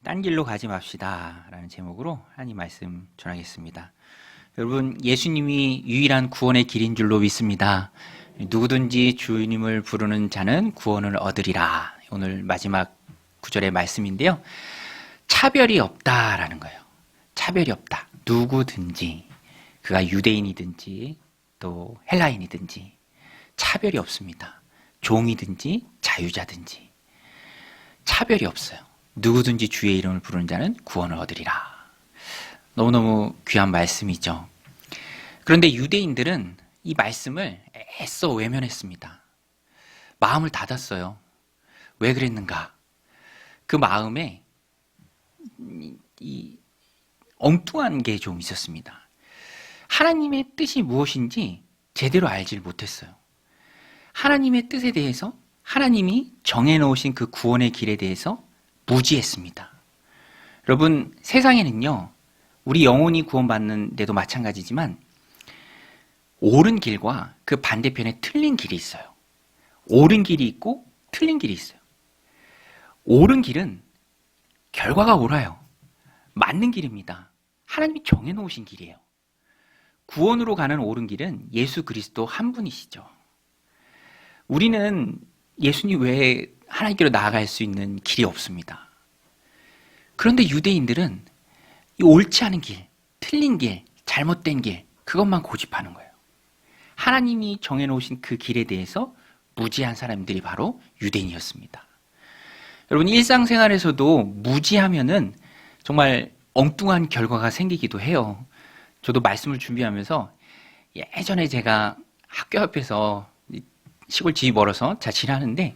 딴 길로 가지 맙시다 라는 제목으로 하나님 말씀 전하겠습니다. 여러분, 예수님이 유일한 구원의 길인 줄로 믿습니다. 누구든지 주님을 부르는 자는 구원을 얻으리라. 오늘 마지막 구절의 말씀인데요, 차별이 없다라는 거예요. 차별이 없다. 누구든지, 그가 유대인이든지 또 헬라인이든지 차별이 없습니다. 종이든지 자유자든지 차별이 없어요. 누구든지 주의 이름을 부르는 자는 구원을 얻으리라. 너무너무 귀한 말씀이죠. 그런데 유대인들은 이 말씀을 애써 외면했습니다. 마음을 닫았어요. 왜 그랬는가? 그 마음에 이 엉뚱한 게 좀 있었습니다. 하나님의 뜻이 무엇인지 제대로 알지 못했어요. 하나님의 뜻에 대해서, 하나님이 정해놓으신 그 구원의 길에 대해서 무지했습니다. 여러분, 세상에는요, 우리 영혼이 구원받는 데도 마찬가지지만 옳은 길과 그 반대편에 틀린 길이 있어요. 옳은 길이 있고 틀린 길이 있어요. 옳은 길은 결과가 옳아요. 맞는 길입니다. 하나님이 정해놓으신 길이에요. 구원으로 가는 옳은 길은 예수 그리스도 한 분이시죠. 우리는 예수님 외에 하나님께로 나아갈 수 있는 길이 없습니다. 그런데 유대인들은 이 옳지 않은 길, 틀린 길, 잘못된 길, 그것만 고집하는 거예요. 하나님이 정해놓으신 그 길에 대해서 무지한 사람들이 바로 유대인이었습니다. 여러분, 일상생활에서도 무지하면은 정말 엉뚱한 결과가 생기기도 해요. 저도 말씀을 준비하면서 예전에 제가 학교 앞에서 시골 집이 멀어서 자취를 하는데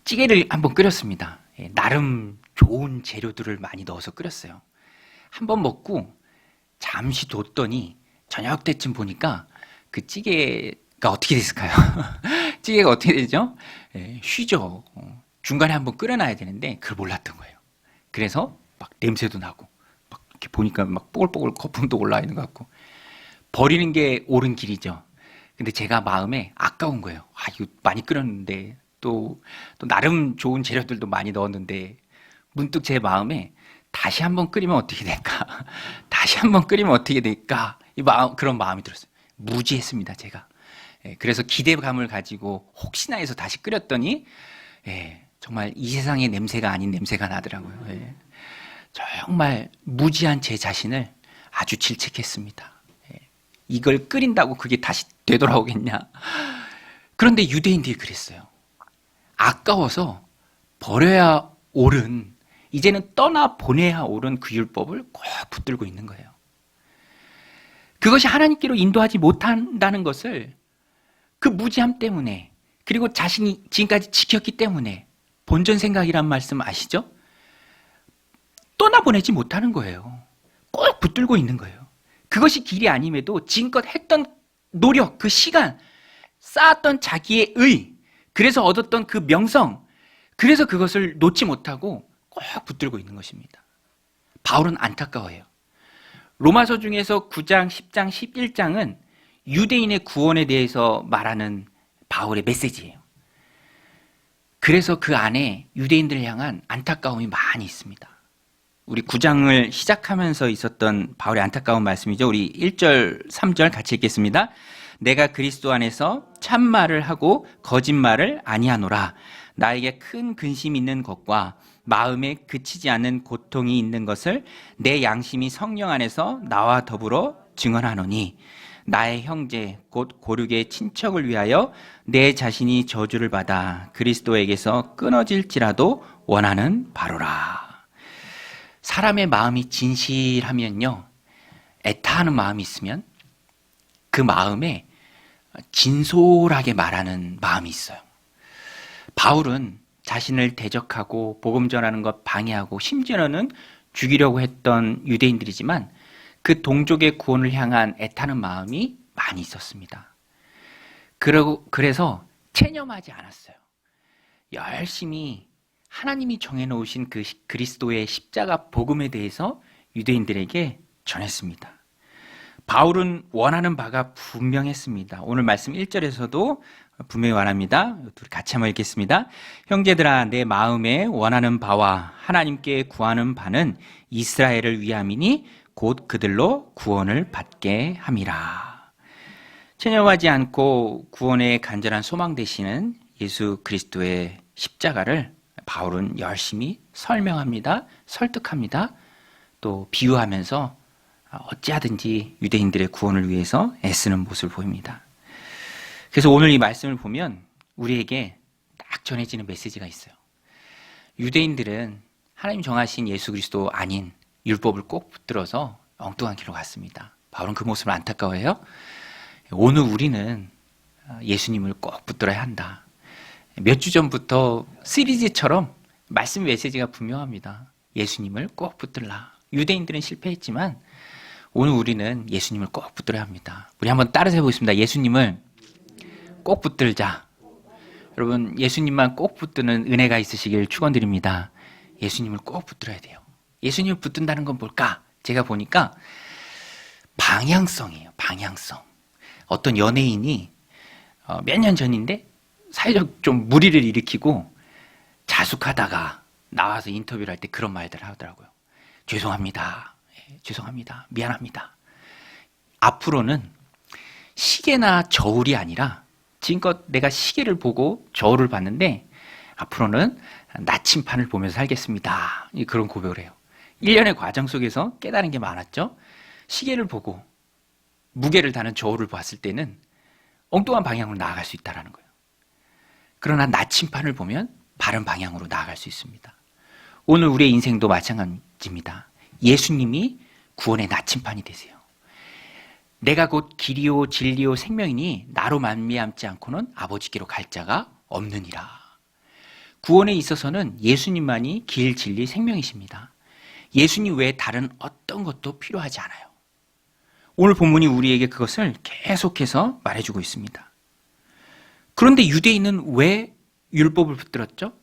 찌개를 한번 끓였습니다. 나름 좋은 재료들을 많이 넣어서 끓였어요. 한번 먹고 잠시 뒀더니 저녁 때쯤 보니까 그 찌개가 어떻게 됐을까요? 찌개가 어떻게 되죠? 쉬죠. 중간에 한번 끓여놔야 되는데 그걸 몰랐던 거예요. 그래서 막 냄새도 나고 막 이렇게 보니까 막 뽀글뽀글 거품도 올라와 있는 것 같고, 버리는 게 옳은 길이죠. 근데 제가 마음에 아까운 거예요. 이거 많이 끓였는데 또 나름 좋은 재료들도 많이 넣었는데, 문득 제 마음에 다시 한번 끓이면 어떻게 될까? 다시 한번 끓이면 어떻게 될까? 그런 마음이 들었어요. 무지했습니다, 제가. 그래서 기대감을 가지고 혹시나 해서 다시 끓였더니 정말 이 세상의 냄새가 아닌 냄새가 나더라고요. 정말 무지한 제 자신을 아주 질책했습니다. 이걸 끓인다고 그게 다시 되돌아오겠냐? 그런데 유대인들이 그랬어요. 아까워서 버려야 옳은, 이제는 떠나 보내야 옳은 그 율법을 꼭 붙들고 있는 거예요. 그것이 하나님께로 인도하지 못한다는 것을 그 무지함 때문에, 그리고 자신이 지금까지 지켰기 때문에, 본전 생각이란 말씀 아시죠? 떠나보내지 못하는 거예요. 꼭 붙들고 있는 거예요. 그것이 길이 아님에도 지금껏 했던 노력, 그 시간, 쌓았던 자기의 의, 그래서 얻었던 그 명성, 그래서 그것을 놓지 못하고 꼭 붙들고 있는 것입니다. 바울은 안타까워해요. 로마서 중에서 9장, 10장, 11장은 유대인의 구원에 대해서 말하는 바울의 메시지예요. 그래서 그 안에 유대인들을 향한 안타까움이 많이 있습니다. 우리 9장을 시작하면서 있었던 바울의 안타까운 말씀이죠. 우리 1절, 3절 같이 읽겠습니다. 내가 그리스도 안에서 참말을 하고 거짓말을 아니하노라. 나에게 큰 근심이 있는 것과 마음에 그치지 않는 고통이 있는 것을 내 양심이 성령 안에서 나와 더불어 증언하노니, 나의 형제 곧 고륙의 친척을 위하여 내 자신이 저주를 받아 그리스도에게서 끊어질지라도 원하는 바로라. 사람의 마음이 진실하면요, 애타하는 마음이 있으면 그 마음에 진솔하게 말하는 마음이 있어요. 바울은 자신을 대적하고 복음 전하는 것 방해하고 심지어는 죽이려고 했던 유대인들이지만 그 동족의 구원을 향한 애타는 마음이 많이 있었습니다. 그래서 체념하지 않았어요. 열심히 하나님이 정해놓으신 그 그리스도의 십자가 복음에 대해서 유대인들에게 전했습니다. 바울은 원하는 바가 분명했습니다. 오늘 말씀 1절에서도 분명히 원합니다. 둘이 같이 한번 읽겠습니다. 형제들아, 내 마음에 원하는 바와 하나님께 구하는 바는 이스라엘을 위함이니 곧 그들로 구원을 받게 함이라. 체념하지 않고 구원의 간절한 소망 되시는 예수 그리스도의 십자가를 바울은 열심히 설명합니다. 설득합니다. 또 비유하면서 어찌하든지 유대인들의 구원을 위해서 애쓰는 모습을 보입니다. 그래서 오늘 이 말씀을 보면 우리에게 딱 전해지는 메시지가 있어요. 유대인들은 하나님 정하신 예수 그리스도 아닌 율법을 꼭 붙들어서 엉뚱한 길로 갔습니다. 바울은 그 모습을 안타까워해요. 오늘 우리는 예수님을 꼭 붙들어야 한다. 몇 주 전부터 시리즈처럼 말씀 메시지가 분명합니다. 예수님을 꼭 붙들라. 유대인들은 실패했지만 오늘 우리는 예수님을 꼭 붙들어야 합니다. 우리 한번 따라서 해보겠습니다. 예수님을 꼭 붙들자. 여러분, 예수님만 꼭 붙드는 은혜가 있으시길 축원드립니다. 예수님을 꼭 붙들어야 돼요. 예수님을 붙든다는 건 뭘까? 제가 보니까 방향성이에요. 방향성. 어떤 연예인이 몇 년 전인데 사회적 좀 무리를 일으키고 자숙하다가 나와서 인터뷰를 할 때 그런 말들을 하더라고요. 죄송합니다. 죄송합니다. 미안합니다. 앞으로는 시계나 저울이 아니라 지금껏 내가 시계를 보고 저울을 봤는데 앞으로는 나침판을 보면서 살겠습니다. 그런 고백을 해요. 1년의 과정 속에서 깨달은 게 많았죠. 시계를 보고 무게를 다는 저울을 봤을 때는 엉뚱한 방향으로 나아갈 수 있다는 거예요. 그러나 나침판을 보면 바른 방향으로 나아갈 수 있습니다. 오늘 우리의 인생도 마찬가지입니다. 예수님이 구원의 나침판이 되세요. 내가 곧 길이요 진리요 생명이니 나로 말미암지 않고는 아버지께로 갈 자가 없느니라. 구원에 있어서는 예수님만이 길, 진리, 생명이십니다. 예수님 외에 다른 어떤 것도 필요하지 않아요. 오늘 본문이 우리에게 그것을 계속해서 말해주고 있습니다. 그런데 유대인은 왜 율법을 붙들었죠?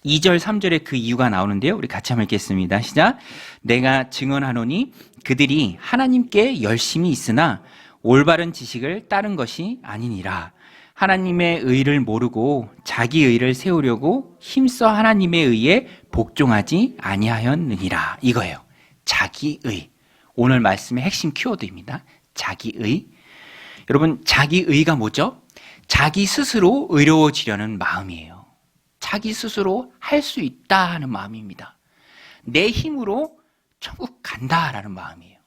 2절, 3절에 그 이유가 나오는데요. 우리 같이 한번 읽겠습니다. 시작. 내가 증언하노니 그들이 하나님께 열심히 있으나 올바른 지식을 따른 것이 아니니라. 하나님의 의를 모르고 자기 의를 세우려고 힘써 하나님의 의에 복종하지 아니하였느니라. 이거예요. 자기 의. 오늘 말씀의 핵심 키워드입니다. 자기 의. 여러분, 자기 의가 뭐죠? 자기 스스로 의로워지려는 마음이에요. 자기 스스로 할 수 있다 하는 마음입니다. 내 힘으로 천국 간다라는 마음이에요.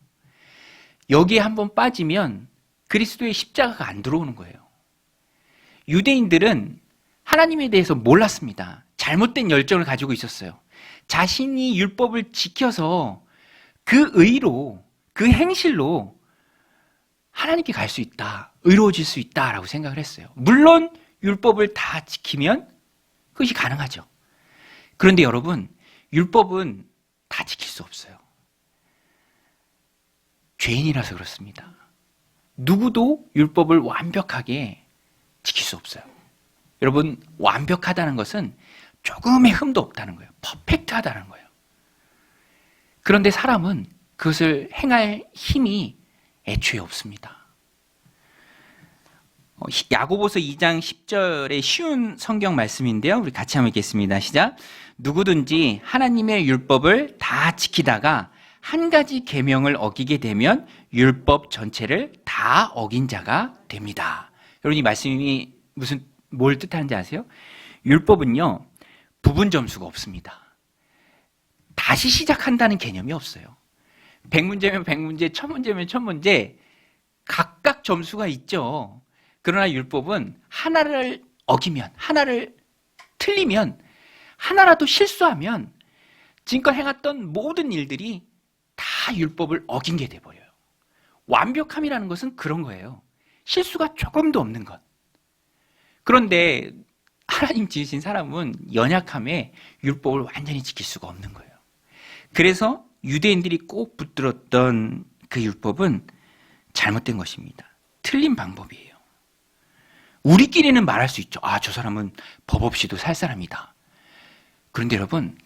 여기에 한번 빠지면 그리스도의 십자가가 안 들어오는 거예요. 유대인들은 하나님에 대해서 몰랐습니다. 잘못된 열정을 가지고 있었어요. 자신이 율법을 지켜서 그 의로, 그 행실로 하나님께 갈 수 있다, 의로워질 수 있다라고 생각을 했어요. 물론 율법을 다 지키면 그것이 가능하죠. 그런데 여러분, 율법은 다 지킬 수 없어요. 죄인이라서 그렇습니다. 누구도 율법을 완벽하게 지킬 수 없어요. 여러분, 완벽하다는 것은 조금의 흠도 없다는 거예요. 퍼펙트하다는 거예요. 그런데 사람은 그것을 행할 힘이 애초에 없습니다. 야고보서 2장 10절의 쉬운 성경 말씀인데요. 우리 같이 한번 읽겠습니다. 시작. 누구든지 하나님의 율법을 다 지키다가 한 가지 계명을 어기게 되면 율법 전체를 다 어긴 자가 됩니다. 여러분, 이 말씀이 뭘 뜻하는지 아세요? 율법은요, 부분 점수가 없습니다. 다시 시작한다는 개념이 없어요. 100문제면 100문제, 1000문제면 1000문제, 각각 점수가 있죠. 그러나 율법은 하나를 어기면, 하나를 틀리면, 하나라도 실수하면 지금껏 행했던 모든 일들이 다 율법을 어긴 게 돼버려요. 완벽함이라는 것은 그런 거예요. 실수가 조금도 없는 것. 그런데 하나님 지으신 사람은 연약함에 율법을 완전히 지킬 수가 없는 거예요. 그래서 유대인들이 꼭 붙들었던 그 율법은 잘못된 것입니다. 틀린 방법이에요. 우리끼리는 말할 수 있죠. 아, 저 사람은 법 없이도 살 사람이다. 그런데 여러분,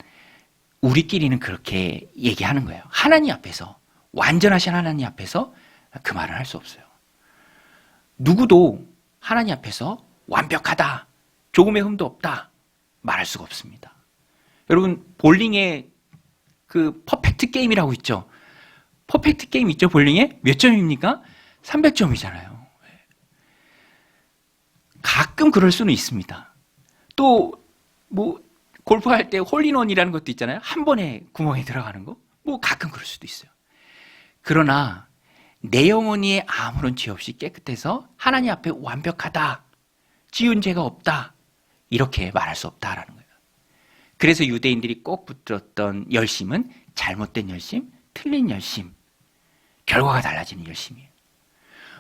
우리끼리는 그렇게 얘기하는 거예요. 하나님 앞에서 완전하신 하나님 앞에서 그 말을 할 수 없어요. 누구도 하나님 앞에서 완벽하다, 조금의 흠도 없다 말할 수가 없습니다. 여러분, 볼링에 그 퍼펙트 게임이라고 있죠. 퍼펙트 게임 있죠, 볼링에? 몇 점입니까? 300점이잖아요. 가끔 그럴 수는 있습니다. 또 뭐 골프할 때 홀인원이라는 것도 있잖아요. 한 번에 구멍에 들어가는 거. 뭐 가끔 그럴 수도 있어요. 그러나 내 영혼이 아무런 죄 없이 깨끗해서 하나님 앞에 완벽하다, 지은 죄가 없다, 이렇게 말할 수 없다라는 거예요. 그래서 유대인들이 꼭 붙들었던 열심은 잘못된 열심, 틀린 열심, 결과가 달라지는 열심이에요.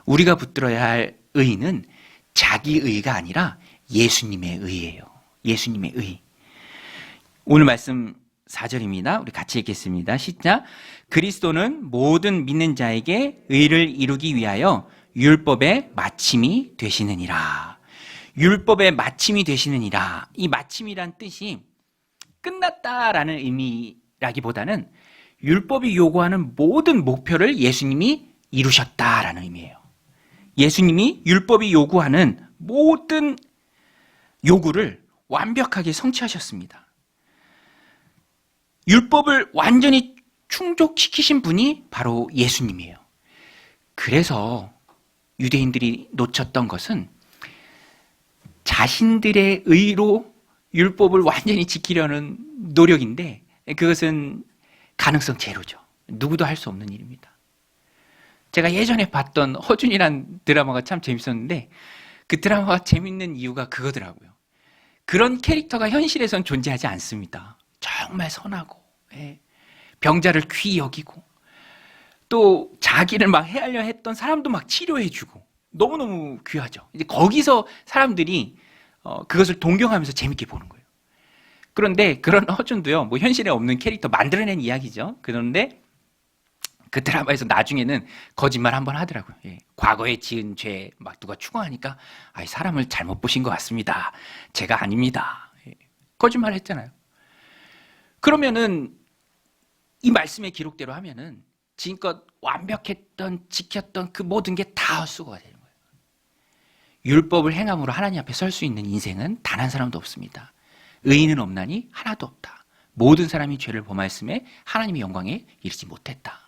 우리가 붙들어야 할 의는 자기 의가 아니라 예수님의 의예요. 예수님의 의. 오늘 말씀 4절입니다. 우리 같이 읽겠습니다. 시작. 그리스도는 모든 믿는 자에게 의를 이루기 위하여 율법의 마침이 되시느니라. 율법의 마침이 되시느니라. 이 마침이란 뜻이 끝났다라는 의미라기보다는 율법이 요구하는 모든 목표를 예수님이 이루셨다라는 의미예요. 예수님이 율법이 요구하는 모든 요구를 완벽하게 성취하셨습니다. 율법을 완전히 충족시키신 분이 바로 예수님이에요. 그래서 유대인들이 놓쳤던 것은 자신들의 의로 율법을 완전히 지키려는 노력인데 그것은 가능성 제로죠. 누구도 할 수 없는 일입니다. 제가 예전에 봤던 허준이란 드라마가 참 재밌었는데 그 드라마가 재밌는 이유가 그거더라고요. 그런 캐릭터가 현실에선 존재하지 않습니다. 정말 선하고 병자를 귀히 여기고 또 자기를 막 헤아려 했던 사람도 막 치료해주고 너무너무 귀하죠. 이제 거기서 사람들이 그것을 동경하면서 재밌게 보는 거예요. 그런데 그런 허준도요, 뭐 현실에 없는 캐릭터 만들어낸 이야기죠. 그런데 그 드라마에서 나중에는 거짓말 한번 하더라고요. 과거에 지은 죄 막 누가 추궁하니까 사람을 잘못 보신 것 같습니다. 제가 아닙니다. 거짓말 했잖아요. 그러면은 이 말씀의 기록대로 하면은 지금껏 완벽했던 지켰던 그 모든 게 다 헛수고가 되는 거예요. 율법을 행함으로 하나님 앞에 설 수 있는 인생은 단 한 사람도 없습니다. 의인은 없나니 하나도 없다. 모든 사람이 죄를 범하였음에 하나님의 영광에 이르지 못했다.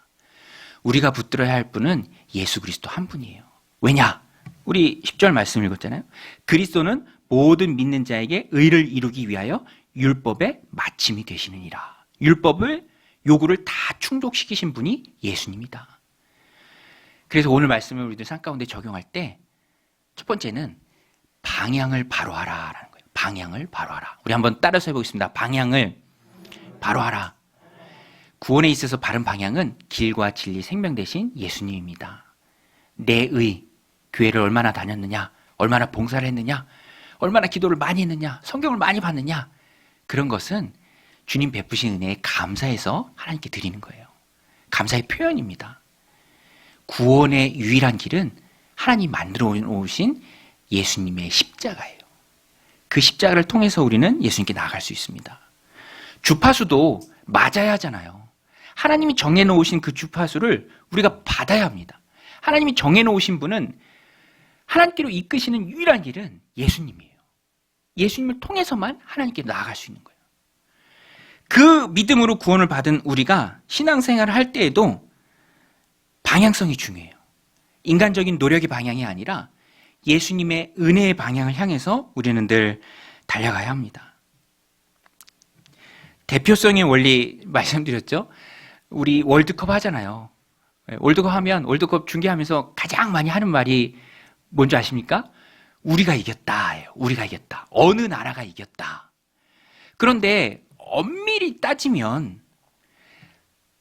우리가 붙들어야 할 분은 예수 그리스도 한 분이에요. 왜냐? 우리 10절 말씀 읽었잖아요. 그리스도는 모든 믿는 자에게 의를 이루기 위하여 율법의 마침이 되시느니라. 율법을 요구를 다 충족시키신 분이 예수님이다. 그래서 오늘 말씀을 우리들 삶 가운데 적용할 때 첫 번째는 방향을 바로 하라라는 거예요. 방향을 바로 하라. 우리 한번 따라서 해보겠습니다. 방향을 바로 하라. 구원에 있어서 바른 방향은 길과 진리 생명 되신 예수님입니다. 내 의, 교회를 얼마나 다녔느냐, 얼마나 봉사를 했느냐, 얼마나 기도를 많이 했느냐, 성경을 많이 봤느냐, 그런 것은 주님 베푸신 은혜에 감사해서 하나님께 드리는 거예요. 감사의 표현입니다. 구원의 유일한 길은 하나님 만들어 놓으신 예수님의 십자가예요. 그 십자가를 통해서 우리는 예수님께 나아갈 수 있습니다. 주파수도 맞아야 하잖아요. 하나님이 정해놓으신 그 주파수를 우리가 받아야 합니다. 하나님이 정해놓으신 분은 하나님께로 이끄시는 유일한 길은 예수님이에요. 예수님을 통해서만 하나님께 나아갈 수 있는 거예요. 그 믿음으로 구원을 받은 우리가 신앙생활을 할 때에도 방향성이 중요해요. 인간적인 노력의 방향이 아니라 예수님의 은혜의 방향을 향해서 우리는 늘 달려가야 합니다. 대표성의 원리 말씀드렸죠? 우리 월드컵 하잖아요. 월드컵 하면 월드컵 중계하면서 가장 많이 하는 말이 뭔지 아십니까? 우리가 이겼다예요. 우리가 이겼다. 어느 나라가 이겼다. 그런데 엄밀히 따지면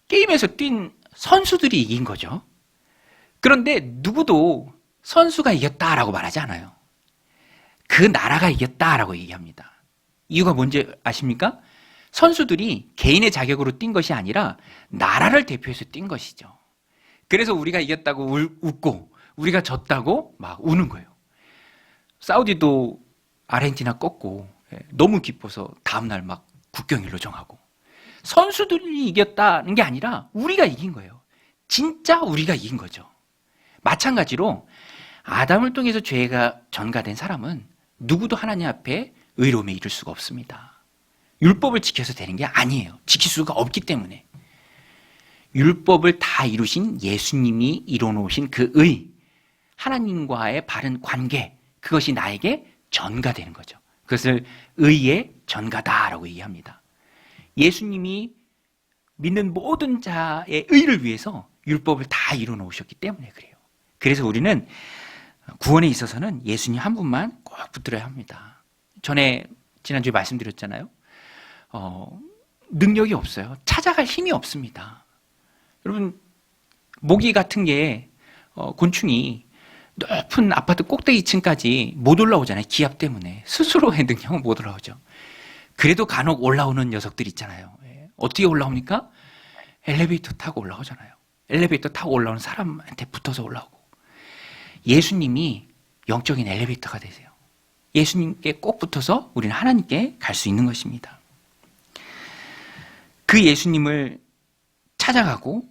게임에서 뛴 선수들이 이긴 거죠. 그런데 누구도 선수가 이겼다라고 말하지 않아요. 그 나라가 이겼다라고 얘기합니다. 이유가 뭔지 아십니까? 선수들이 개인의 자격으로 뛴 것이 아니라 나라를 대표해서 뛴 것이죠. 그래서 우리가 이겼다고 웃고 우리가 졌다고 막 우는 거예요. 사우디도 아르헨티나 꺾고 너무 기뻐서 다음날 막 국경일로 정하고 선수들이 이겼다는 게 아니라 우리가 이긴 거예요. 진짜 우리가 이긴 거죠. 마찬가지로 아담을 통해서 죄가 전가된 사람은 누구도 하나님 앞에 의로움에 이를 수가 없습니다. 율법을 지켜서 되는 게 아니에요. 지킬 수가 없기 때문에. 율법을 다 이루신 예수님이 이뤄놓으신 그 의, 하나님과의 바른 관계, 그것이 나에게 전가되는 거죠. 그것을 의의 전가다라고 얘기합니다. 예수님이 믿는 모든 자의 의를 위해서 율법을 다 이뤄놓으셨기 때문에 그래요. 그래서 우리는 구원에 있어서는 예수님 한 분만 꼭 붙들어야 합니다. 지난주에 말씀드렸잖아요. 능력이 없어요. 찾아갈 힘이 없습니다. 여러분, 모기 같은 게, 곤충이 높은 아파트 꼭대기 층까지 못 올라오잖아요. 기압 때문에. 스스로의 능력은 못 올라오죠. 그래도 간혹 올라오는 녀석들 있잖아요. 어떻게 올라옵니까? 엘리베이터 타고 올라오잖아요. 엘리베이터 타고 올라오는 사람한테 붙어서 올라오고. 예수님이 영적인 엘리베이터가 되세요. 예수님께 꼭 붙어서 우리는 하나님께 갈 수 있는 것입니다. 그 예수님을 찾아가고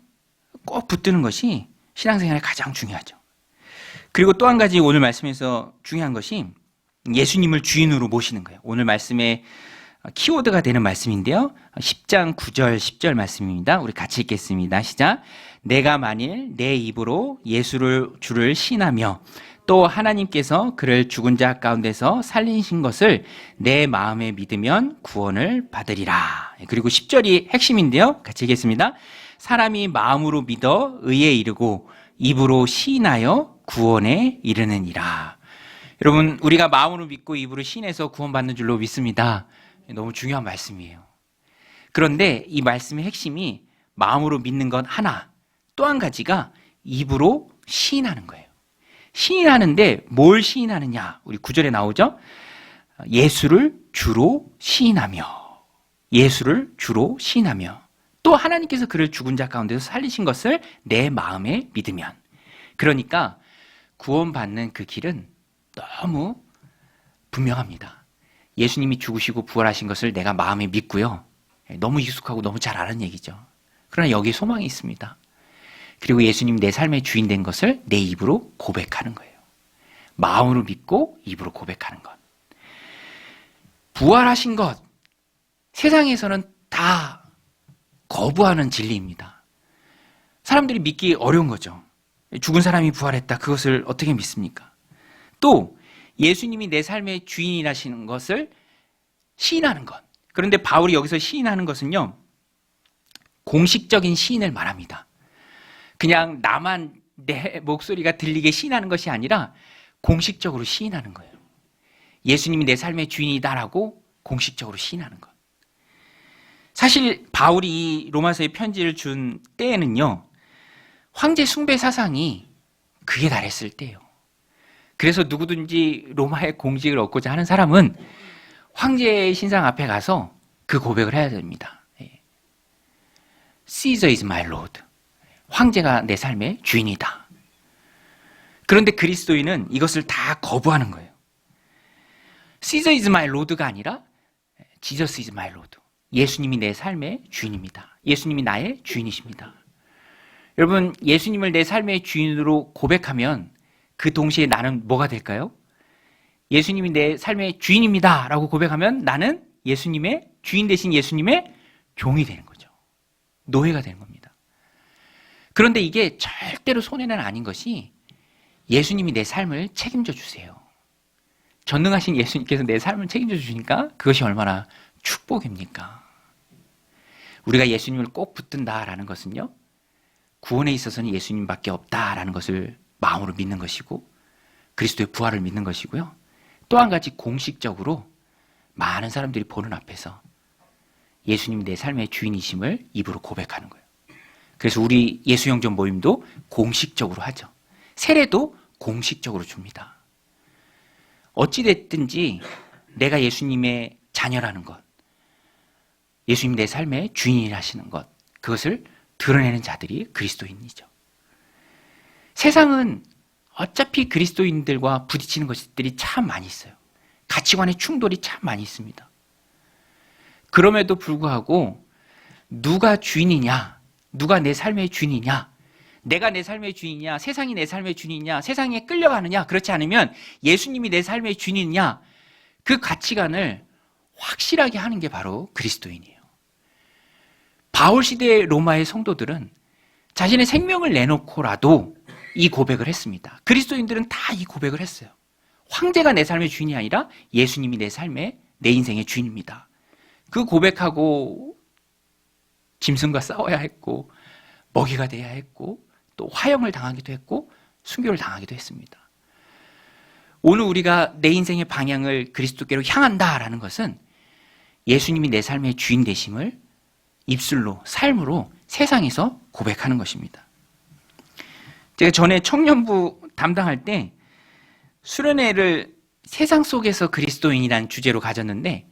꼭 붙드는 것이 신앙생활에 가장 중요하죠. 그리고 또 한 가지 오늘 말씀에서 중요한 것이 예수님을 주인으로 모시는 거예요. 오늘 말씀의 키워드가 되는 말씀인데요. 10장 9절 10절 말씀입니다. 우리 같이 읽겠습니다. 시작. 내가 만일 내 입으로 주를 시인하며 또 하나님께서 그를 죽은 자 가운데서 살리신 것을 내 마음에 믿으면 구원을 받으리라. 그리고 10절이 핵심인데요. 같이 읽겠습니다. 사람이 마음으로 믿어 의에 이르고 입으로 시인하여 구원에 이르느니라. 여러분, 우리가 마음으로 믿고 입으로 시인해서 구원받는 줄로 믿습니다. 너무 중요한 말씀이에요. 그런데 이 말씀의 핵심이 마음으로 믿는 건 하나, 또 한 가지가 입으로 시인하는 거예요. 시인하는데 뭘 시인하느냐? 우리 9절에 나오죠? 예수를 주로 시인하며, 예수를 주로 시인하며, 또 하나님께서 그를 죽은 자 가운데서 살리신 것을 내 마음에 믿으면. 그러니까 구원받는 그 길은 너무 분명합니다. 예수님이 죽으시고 부활하신 것을 내가 마음에 믿고요. 너무 익숙하고 너무 잘 아는 얘기죠. 그러나 여기에 소망이 있습니다. 그리고 예수님이 내 삶의 주인 된 것을 내 입으로 고백하는 거예요. 마음으로 믿고 입으로 고백하는 것. 부활하신 것, 세상에서는 다 거부하는 진리입니다. 사람들이 믿기 어려운 거죠. 죽은 사람이 부활했다. 그것을 어떻게 믿습니까? 또 예수님이 내 삶의 주인이라시는 것을 시인하는 것. 그런데 바울이 여기서 시인하는 것은요, 공식적인 시인을 말합니다. 그냥 나만 내 목소리가 들리게 시인하는 것이 아니라 공식적으로 시인하는 거예요. 예수님이 내 삶의 주인이다라고 공식적으로 시인하는 것. 사실 바울이 로마서의 편지를 준 때에는요, 황제 숭배 사상이 극에 달했을 때예요. 그래서 누구든지 로마의 공직을 얻고자 하는 사람은 황제의 신상 앞에 가서 그 고백을 해야 됩니다. Caesar is my Lord. 황제가 내 삶의 주인이다. 그런데 그리스도인은 이것을 다 거부하는 거예요. Caesar is my Lord가 아니라 Jesus is my Lord. 예수님이 내 삶의 주인입니다. 예수님이 나의 주인이십니다. 여러분, 예수님을 내 삶의 주인으로 고백하면 그 동시에 나는 뭐가 될까요? 예수님이 내 삶의 주인입니다 라고 고백하면 나는 예수님의 주인 대신 예수님의 종이 되는 거죠. 노예가 되는 겁니다. 그런데 이게 절대로 손해는 아닌 것이 예수님이 내 삶을 책임져 주세요. 전능하신 예수님께서 내 삶을 책임져 주시니까 그것이 얼마나 축복입니까? 우리가 예수님을 꼭 붙든다라는 것은요, 구원에 있어서는 예수님밖에 없다라는 것을 마음으로 믿는 것이고 그리스도의 부활을 믿는 것이고요. 또 한 가지 공식적으로 많은 사람들이 보는 앞에서 예수님이 내 삶의 주인이심을 입으로 고백하는 거예요. 그래서 우리 예수영전 모임도 공식적으로 하죠. 세례도 공식적으로 줍니다. 어찌됐든지 내가 예수님의 자녀라는 것, 예수님 내 삶의 주인이라시는 것, 그것을 드러내는 자들이 그리스도인이죠. 세상은 어차피 그리스도인들과 부딪히는 것들이 참 많이 있어요. 가치관의 충돌이 참 많이 있습니다. 그럼에도 불구하고 누가 주인이냐, 누가 내 삶의 주인이냐, 내가 내 삶의 주인이냐, 세상이 내 삶의 주인이냐, 세상에 끌려가느냐, 그렇지 않으면 예수님이 내 삶의 주인이냐, 그 가치관을 확실하게 하는 게 바로 그리스도인이에요. 바울 시대의 로마의 성도들은 자신의 생명을 내놓고라도 이 고백을 했습니다. 그리스도인들은 다 이 고백을 했어요. 황제가 내 삶의 주인이 아니라 예수님이 내 인생의 주인입니다. 그 고백하고 짐승과 싸워야 했고, 먹이가 돼야 했고, 또 화형을 당하기도 했고, 순교를 당하기도 했습니다. 오늘 우리가 내 인생의 방향을 그리스도께로 향한다라는 것은 예수님이 내 삶의 주인 되심을 입술로, 삶으로 세상에서 고백하는 것입니다. 제가 전에 청년부 담당할 때 수련회를 세상 속에서 그리스도인이라는 주제로 가졌는데,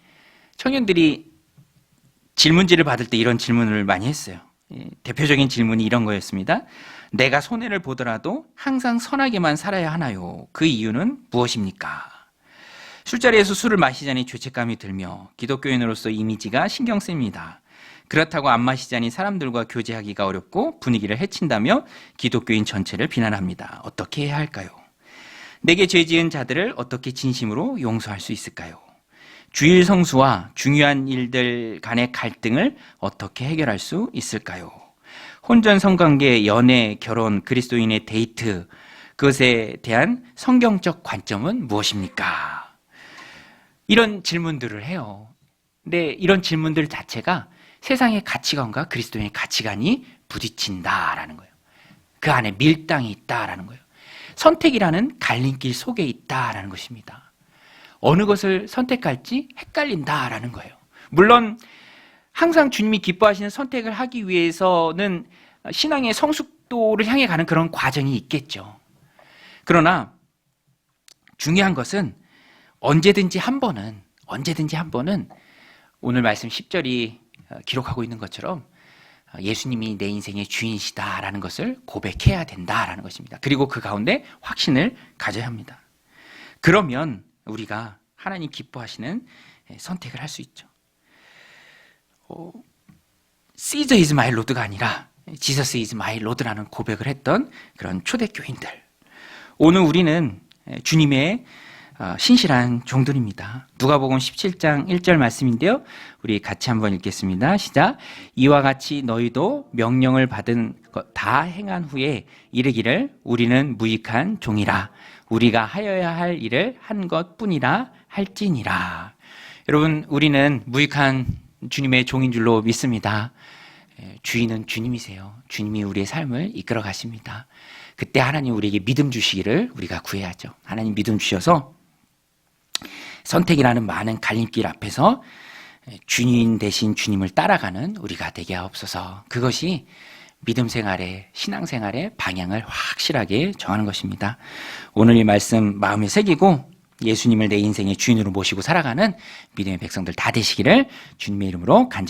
청년들이 질문지를 받을 때 이런 질문을 많이 했어요. 대표적인 질문이 이런 거였습니다. 내가 손해를 보더라도 항상 선하게만 살아야 하나요? 그 이유는 무엇입니까? 술자리에서 술을 마시자니 죄책감이 들며 기독교인으로서 이미지가 신경 쓰입니다. 그렇다고 안 마시자니 사람들과 교제하기가 어렵고 분위기를 해친다며 기독교인 전체를 비난합니다. 어떻게 해야 할까요? 내게 죄 지은 자들을 어떻게 진심으로 용서할 수 있을까요? 주일 성수와 중요한 일들 간의 갈등을 어떻게 해결할 수 있을까요? 혼전 성관계, 연애, 결혼, 그리스도인의 데이트, 그것에 대한 성경적 관점은 무엇입니까? 이런 질문들을 해요. 근데 이런 질문들 자체가 세상의 가치관과 그리스도인의 가치관이 부딪힌다라는 거예요. 그 안에 밀당이 있다라는 거예요. 선택이라는 갈림길 속에 있다라는 것입니다. 어느 것을 선택할지 헷갈린다라는 거예요. 물론 항상 주님이 기뻐하시는 선택을 하기 위해서는 신앙의 성숙도를 향해 가는 그런 과정이 있겠죠. 그러나 중요한 것은 언제든지 한 번은 오늘 말씀 10절이 기록하고 있는 것처럼 예수님이 내 인생의 주인이시다라는 것을 고백해야 된다라는 것입니다. 그리고 그 가운데 확신을 가져야 합니다. 그러면 우리가 하나님 기뻐하시는 선택을 할 수 있죠. Caesar is my Lord가 아니라 Jesus is my Lord라는 고백을 했던 그런 초대교인들. 오늘 우리는 주님의 신실한 종들입니다. 누가복음 17장 1절 말씀인데요. 우리 같이 한번 읽겠습니다. 시작. 이와 같이 너희도 명령을 받은 것 다 행한 후에 이르기를 우리는 무익한 종이라 우리가 하여야 할 일을 한 것뿐이라 할지니라. 여러분, 우리는 무익한 주님의 종인 줄로 믿습니다. 주인은 주님이세요. 주님이 우리의 삶을 이끌어 가십니다. 그때 하나님 우리에게 믿음 주시기를 우리가 구해야죠. 하나님 믿음 주셔서 선택이라는 많은 갈림길 앞에서 주인 대신 주님을 따라가는 우리가 되게 하옵소서. 그것이 믿음 생활의, 신앙 생활의 방향을 확실하게 정하는 것입니다. 오늘 이 말씀 마음에 새기고 예수님을 내 인생의 주인으로 모시고 살아가는 믿음의 백성들 다 되시기를 주님의 이름으로 간절히